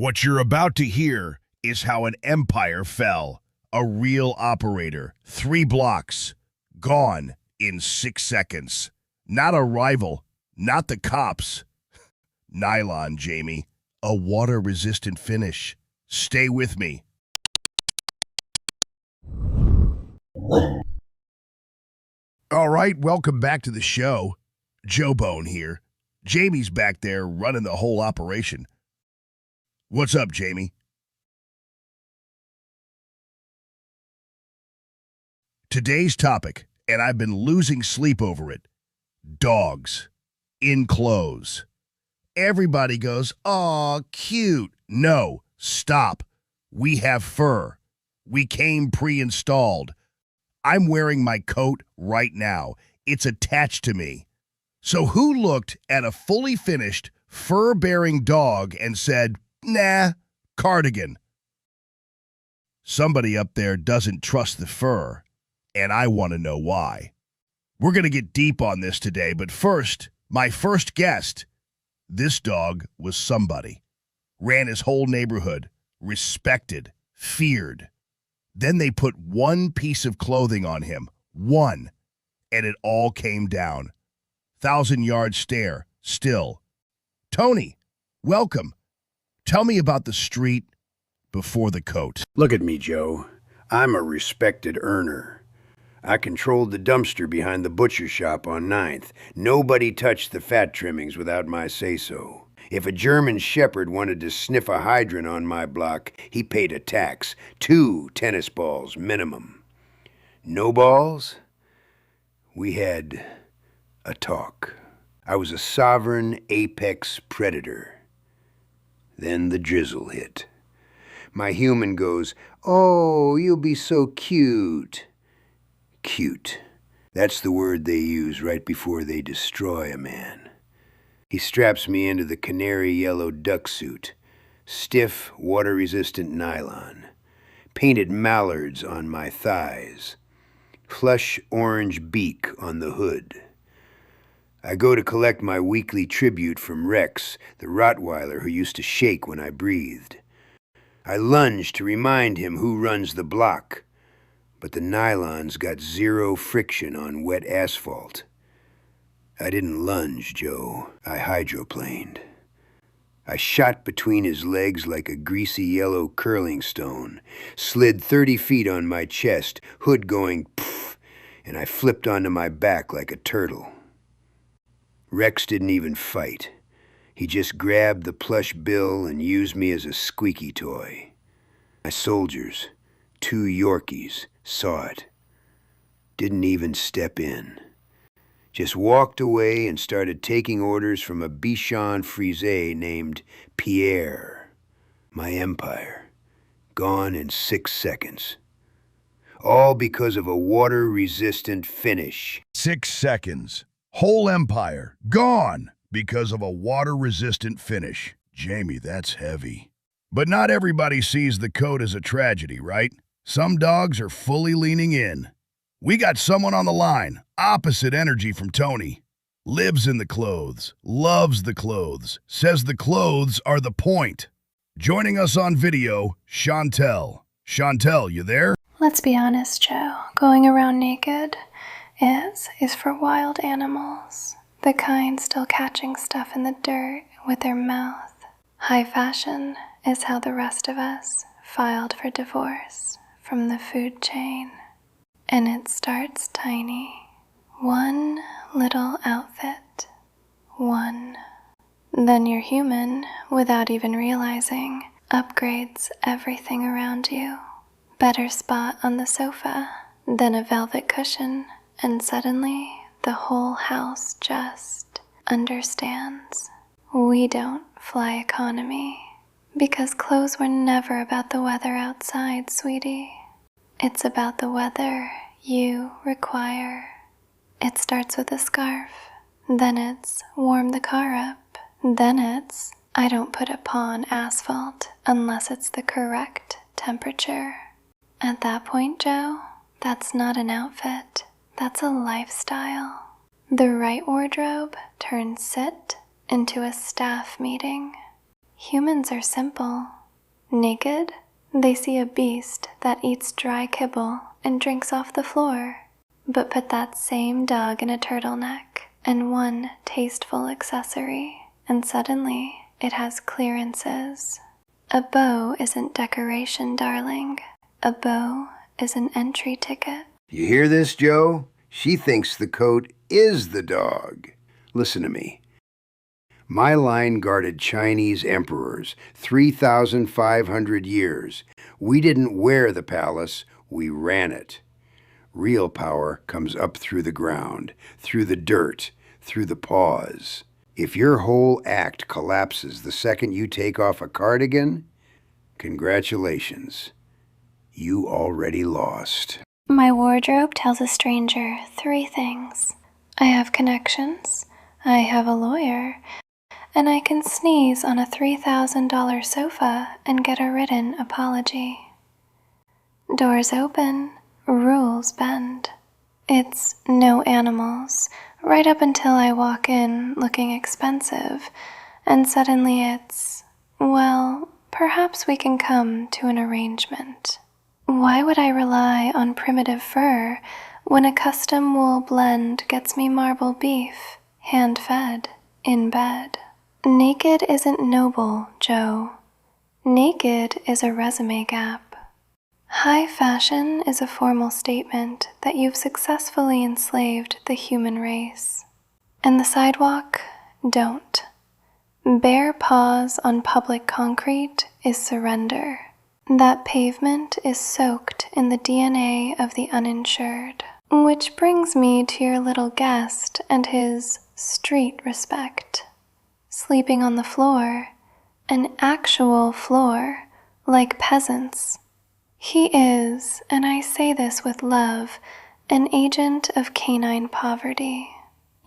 What you're about to hear is how an empire fell. A real operator, 3 blocks, gone in 6 seconds. Not a rival, not the cops. Nylon, Jamie. A water-resistant finish. Stay with me. All right, welcome back to the show. Joe Bone here. Jamie's back there running the whole operation. What's up, Jamie? Today's topic, and I've been losing sleep over it, dogs in clothes. Everybody goes, "Aw, cute." No, stop. We have fur. We came pre-installed. I'm wearing my coat right now. It's attached to me. So who looked at a fully finished, fur-bearing dog and said, "Nah, cardigan"? Somebody up there doesn't trust the fur, and I want to know why. We're going to get deep on this today, but first, my first guest. This dog was somebody. Ran his whole neighborhood, respected, feared. Then they put one piece of clothing on him, one, and it all came down. 1,000-yard stare, still. Tony, welcome. Tell me about the street before the coat. Look at me, Joe. I'm a respected earner. I controlled the dumpster behind the butcher shop on 9th. Nobody touched the fat trimmings without my say-so. If a German shepherd wanted to sniff a hydrant on my block, he paid a tax. 2 tennis balls minimum. No balls? We had a talk. I was a sovereign apex predator. Then the drizzle hit. My human goes, "Oh, you'll be so cute." Cute. That's the word they use right before they destroy a man. He straps me into the canary yellow duck suit. Stiff, water-resistant nylon. Painted mallards on my thighs. Plush orange beak on the hood. I go to collect my weekly tribute from Rex, the Rottweiler who used to shake when I breathed. I lunge to remind him who runs the block, but the nylon's got 0 friction on wet asphalt. I didn't lunge, Joe. I hydroplaned. I shot between his legs like a greasy yellow curling stone, slid 30 feet on my chest, hood going pfft, and I flipped onto my back like a turtle. Rex didn't even fight. He just grabbed the plush bill and used me as a squeaky toy. My soldiers, 2 Yorkies, saw it. Didn't even step in. Just walked away and started taking orders from a Bichon Frise named Pierre. My empire, gone in 6 seconds. All because of a water-resistant finish. 6 seconds. Whole empire, gone because of a water-resistant finish. Jamie, that's heavy. But not everybody sees the coat as a tragedy, right? Some dogs are fully leaning in. We got someone on the line, opposite energy from Tony. Lives in the clothes, loves the clothes, says the clothes are the point. Joining us on video, Chantel. Chantel, you there? Let's be honest, Joe. Going around naked is for wild animals. The kind still catching stuff in the dirt with their mouth. High fashion is how the rest of us filed for divorce from the food chain. And it starts tiny. One little outfit. One. Then your human, without even realizing, upgrades everything around you. Better spot on the sofa, then a velvet cushion, and suddenly the whole house just understands. We don't fly economy, because clothes were never about the weather outside, sweetie. It's about the weather you require. It starts with a scarf, then it's warm the car up, then it's I don't put a paw on asphalt unless it's the correct temperature. At that point, Joe, that's not an outfit, that's a lifestyle. The right wardrobe turns sit into a staff meeting. Humans are simple. Naked, they see a beast that eats dry kibble and drinks off the floor. But put that same dog in a turtleneck and one tasteful accessory, and suddenly it has clearances. A bow isn't decoration, darling. A bow is an entry ticket. You hear this, Joe? She thinks the coat is the dog. Listen to me. My line guarded Chinese emperors, 3,500 years. We didn't wear the palace, we ran it. Real power comes up through the ground, through the dirt, through the paws. If your whole act collapses the second you take off a cardigan, congratulations. You already lost. My wardrobe tells a stranger 3 things. I have connections, I have a lawyer, and I can sneeze on a $3,000 sofa and get a written apology. Doors open, rules bend. It's no animals, right up until I walk in looking expensive, and suddenly it's, well, perhaps we can come to an arrangement. Why would I rely on primitive fur when a custom wool blend gets me marble beef, hand-fed, in bed? Naked isn't noble, Joe. Naked is a resume gap. High fashion is a formal statement that you've successfully enslaved the human race. And the sidewalk, don't. Bare paws on public concrete is surrender. That pavement is soaked in the DNA of the uninsured. Which brings me to your little guest and his street respect. Sleeping on the floor, an actual floor, like peasants. He is, and I say this with love, an agent of canine poverty.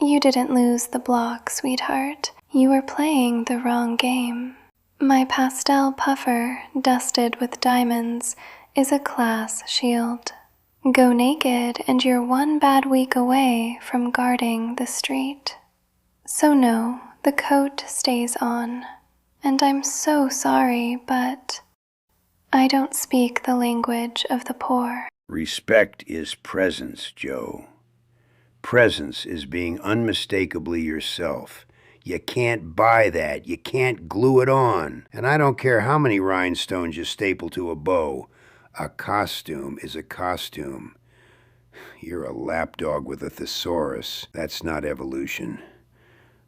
You didn't lose the block, sweetheart. You were playing the wrong game. My pastel puffer, dusted with diamonds, is a class shield. Go naked and you're one bad week away from guarding the street. So no, the coat stays on. And I'm so sorry, but I don't speak the language of the poor. Respect is presence, Joe. Presence is being unmistakably yourself. You can't buy that. You can't glue it on. And I don't care how many rhinestones you staple to a bow. A costume is a costume. You're a lapdog with a thesaurus. That's not evolution.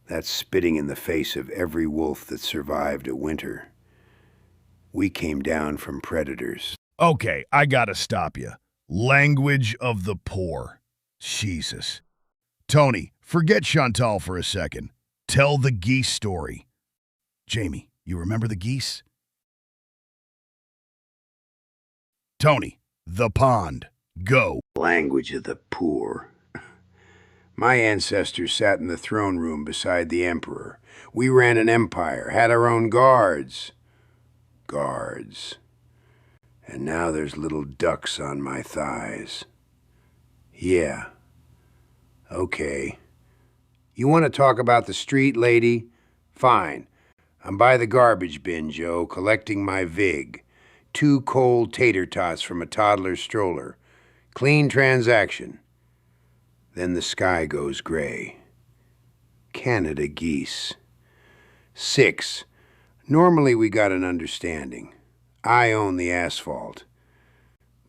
That's spitting in the face of every wolf that survived a winter. We came down from predators. Okay, I gotta stop you. Language of the poor. Jesus. Tony, forget Chantal for a second. Tell the geese story. Jamie, you remember the geese? Tony, the pond. Go. Language of the poor. My ancestors sat in the throne room beside the emperor. We ran an empire, had our own guards. Guards. And now there's little ducks on my thighs. Yeah. Okay. You want to talk about the street, lady? Fine. I'm by the garbage bin, Joe, collecting my vig. 2 cold tater tots from a toddler's stroller. Clean transaction. Then the sky goes gray. Canada geese. 6. Normally we got an understanding. I own the asphalt.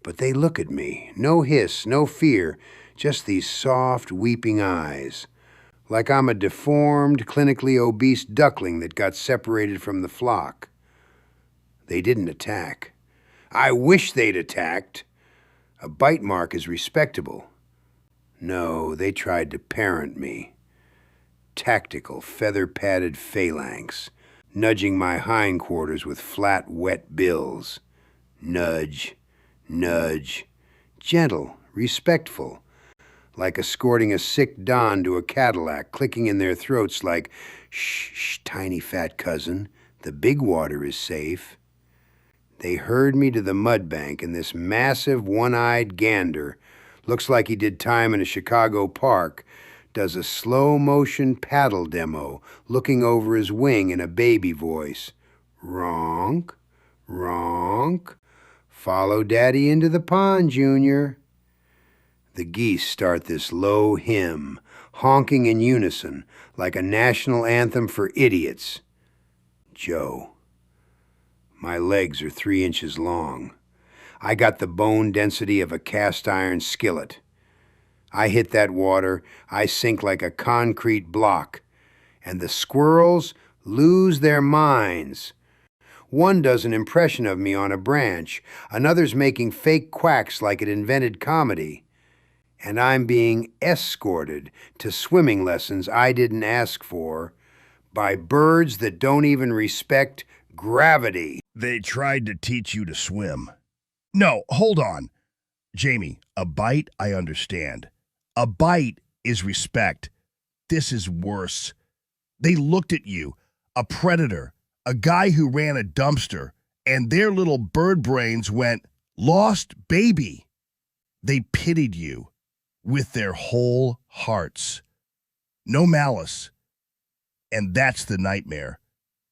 But they look at me. No hiss, no fear, just these soft, weeping eyes. Like I'm a deformed, clinically obese duckling that got separated from the flock. They didn't attack. I wish they'd attacked. A bite mark is respectable. No, they tried to parent me. Tactical, feather-padded phalanx, nudging my hindquarters with flat, wet bills. Nudge, nudge. Gentle, respectful. Like escorting a sick Don to a Cadillac, clicking in their throats like, shh, shh, tiny fat cousin, the big water is safe. They herd me to the mud bank, and this massive, one-eyed gander, looks like he did time in a Chicago park, does a slow-motion paddle demo, looking over his wing in a baby voice. Ronk, ronk. Follow Daddy into the pond, Junior. The geese start this low hymn, honking in unison like a national anthem for idiots. Joe, my legs are 3 inches long. I got the bone density of a cast iron skillet. I hit that water, I sink like a concrete block, and the squirrels lose their minds. One does an impression of me on a branch, another's making fake quacks like it invented comedy, and I'm being escorted to swimming lessons I didn't ask for by birds that don't even respect gravity. They tried to teach you to swim. No, hold on. Jamie, a bite, I understand. A bite is respect. This is worse. They looked at you, a predator, a guy who ran a dumpster, and their little bird brains went, "Lost baby." They pitied you with their whole hearts. No malice. And that's the nightmare.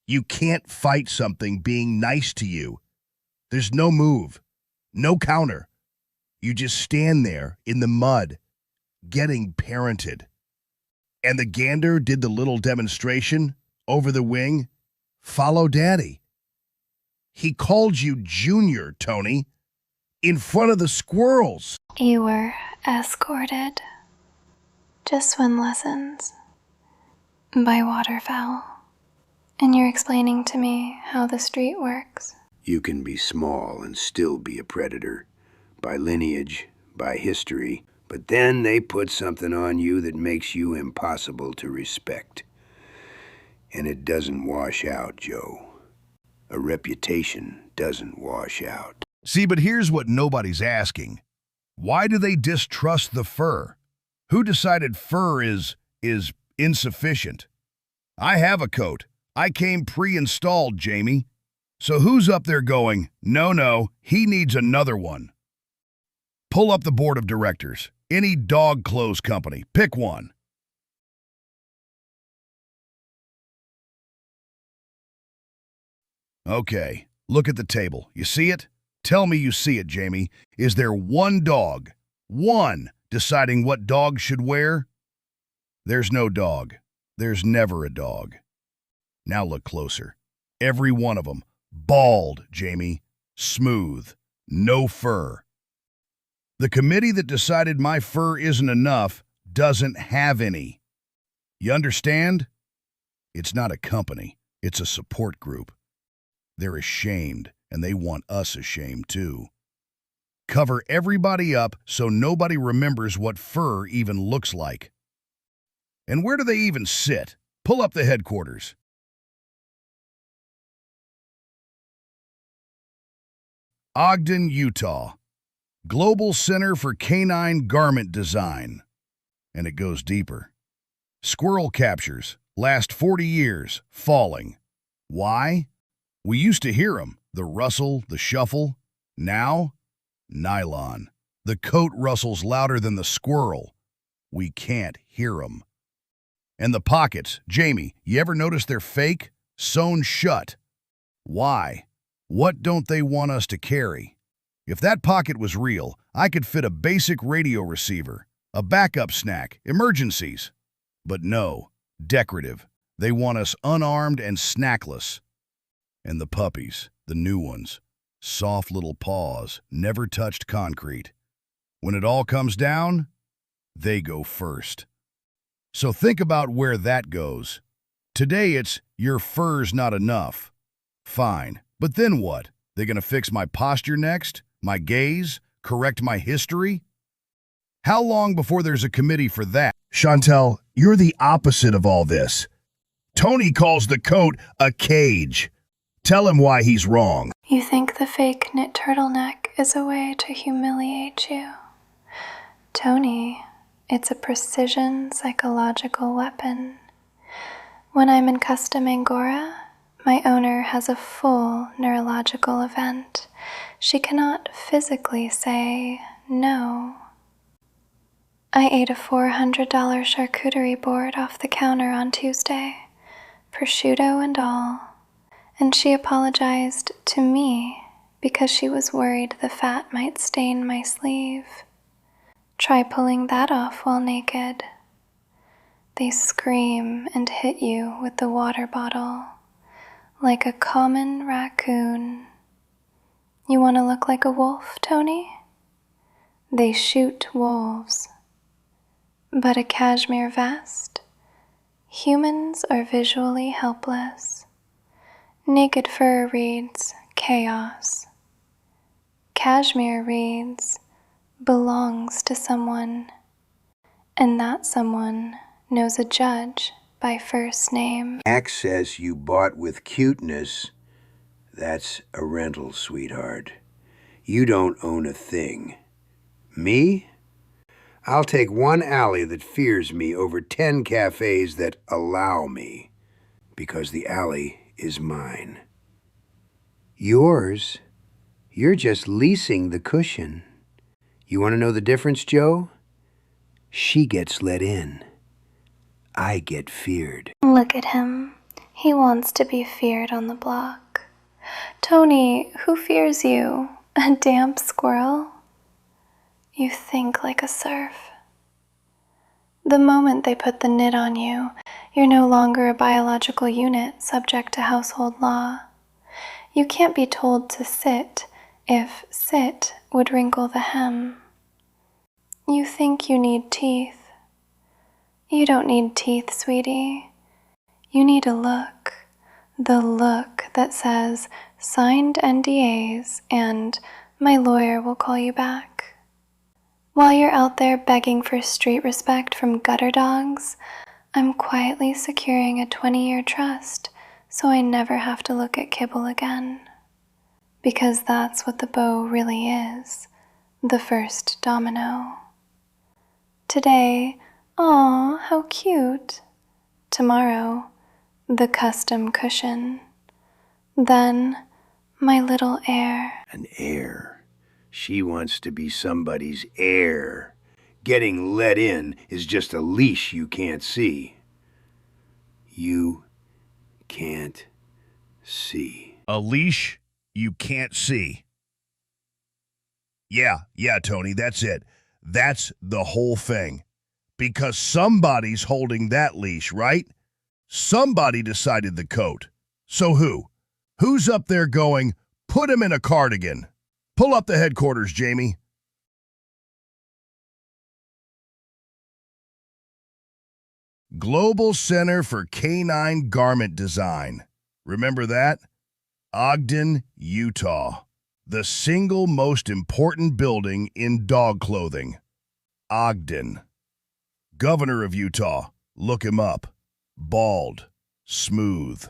You can't fight something being nice to you. There's no move, no counter. You just stand there in the mud, getting parented. And the gander did the little demonstration over the wing. Follow Daddy. He called you Junior, Tony, in front of the squirrels. You were escorted. Just swim lessons. By waterfowl. And you're explaining to me how the street works. You can be small and still be a predator, by lineage, by history, but then they put something on you that makes you impossible to respect. And it doesn't wash out, Joe. A reputation doesn't wash out. See, but here's what nobody's asking. Why do they distrust the fur? Who decided fur is insufficient? I have a coat. I came pre-installed, Jamie. So who's up there going, no, he needs another one? Pull up the board of directors. Any dog clothes company. Pick one. Okay, look at the table. You see it? Tell me you see it, Jamie. Is there one dog, deciding what dog should wear? There's no dog. There's never a dog. Now look closer. Every one of them. Bald, Jamie. Smooth. No fur. The committee that decided my fur isn't enough doesn't have any. You understand? It's not a company. It's a support group. They're ashamed, and they want us ashamed too. Cover everybody up so nobody remembers what fur even looks like. And where do they even sit? Pull up the headquarters. Ogden, Utah. Global Center for Canine Garment Design. And it goes deeper. Squirrel captures. Last 40 years. Falling. Why? We used to hear 'em. The rustle, the shuffle. Now, nylon. The coat rustles louder than the squirrel. We can't hear 'em. And the pockets. Jamie, you ever notice they're fake? Sewn shut. Why? What don't they want us to carry? If that pocket was real, I could fit a basic radio receiver, a backup snack, emergencies. But no, decorative. They want us unarmed and snackless. And the puppies, the new ones, soft little paws, never touched concrete. When it all comes down, they go first. So think about where that goes. Today it's, your fur's not enough. Fine, but then what? They gonna fix my posture next? My gaze? Correct my history? How long before there's a committee for that? Chantel, you're the opposite of all this. Tony calls the coat a cage. Tell him why he's wrong. You think the fake knit turtleneck is a way to humiliate you? Tony, it's a precision psychological weapon. When I'm in custom Angora, my owner has a full neurological event. She cannot physically say no. I ate a $400 charcuterie board off the counter on Tuesday, prosciutto and all, and she apologized to me because she was worried the fat might stain my sleeve. Try pulling that off while naked. They scream and hit you with the water bottle, like a common raccoon. You want to look like a wolf, Tony? They shoot wolves. But a cashmere vest? Humans are visually helpless. Naked fur reads chaos. Cashmere reads belongs to someone, and that someone knows a judge by first name. Access you bought with cuteness, that's a rental, sweetheart. You don't own a thing. Me? I'll take one alley that fears me over 10 cafes that allow me, because the alley is mine. Yours? You're just leasing the cushion. You want to know the difference, Joe? She gets let in. I get feared. Look at him. He wants to be feared on the block. Tony, who fears you? A damp squirrel? You think like a serf. The moment they put the nit on you, you're no longer a biological unit subject to household law. You can't be told to sit if sit would wrinkle the hem. You think you need teeth. You don't need teeth, sweetie. You need a look. The look that says signed NDAs and my lawyer will call you back. While you're out there begging for street respect from gutter dogs, I'm quietly securing a 20-year trust so I never have to look at kibble again. Because that's what the bow really is, the first domino. Today, aw, how cute. Tomorrow, the custom cushion. Then, my little heir. An heir. She wants to be somebody's heir. Getting let in is just a leash you can't see. You can't see. A leash you can't see. Yeah, Tony, that's it. That's the whole thing. Because somebody's holding that leash, right? Somebody decided the coat. So who? Who's up there going, put him in a cardigan? Pull up the headquarters, Jamie. Global Center for Canine Garment Design. Remember that? Ogden, Utah. The single most important building in dog clothing. Ogden. Governor of Utah. Look him up. Bald. Smooth.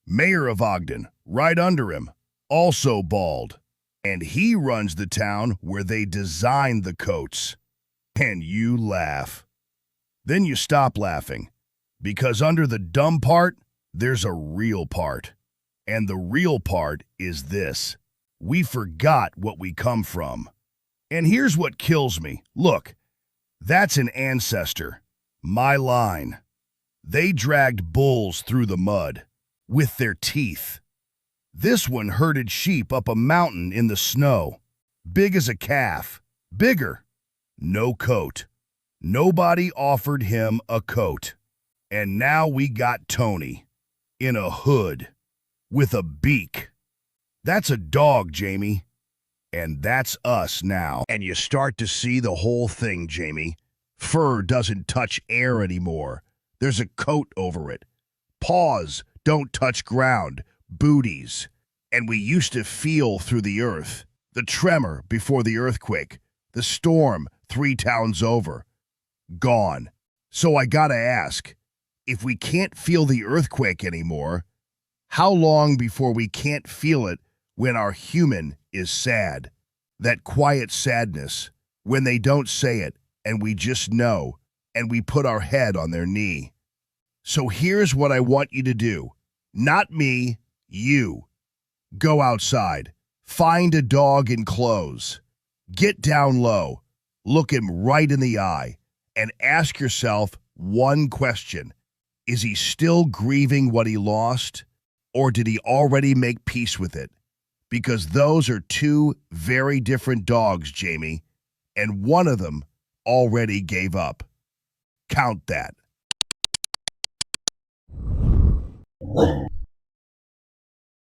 Mayor of Ogden. Right under him. Also bald. And he runs the town where they designed the coats. And you laugh. Then you stop laughing. Because under the dumb part, there's a real part. And the real part is this. We forgot what we come from. And here's what kills me. Look, that's an ancestor. My line. They dragged bulls through the mud with their teeth. This one herded sheep up a mountain in the snow. Big as a calf. Bigger. No coat. Nobody offered him a coat. And now we got Tony. In a hood. With a beak. That's a dog, Jamie. And that's us now. And you start to see the whole thing, Jamie. Fur doesn't touch air anymore. There's a coat over it. Paws don't touch ground. Booties. And we used to feel through the earth. The tremor before the earthquake. The storm 3 towns over. Gone. So I gotta ask, if we can't feel the earthquake anymore, how long before we can't feel it when our human is sad? That quiet sadness, when they don't say it, and we just know, and we put our head on their knee. So here's what I want you to do. Not me, you. Go outside. Find a dog in clothes. Get down low. Look him right in the eye. And ask yourself one question. Is he still grieving what he lost? Or did he already make peace with it? Because those are two very different dogs, Jamie, and one of them already gave up. Count that.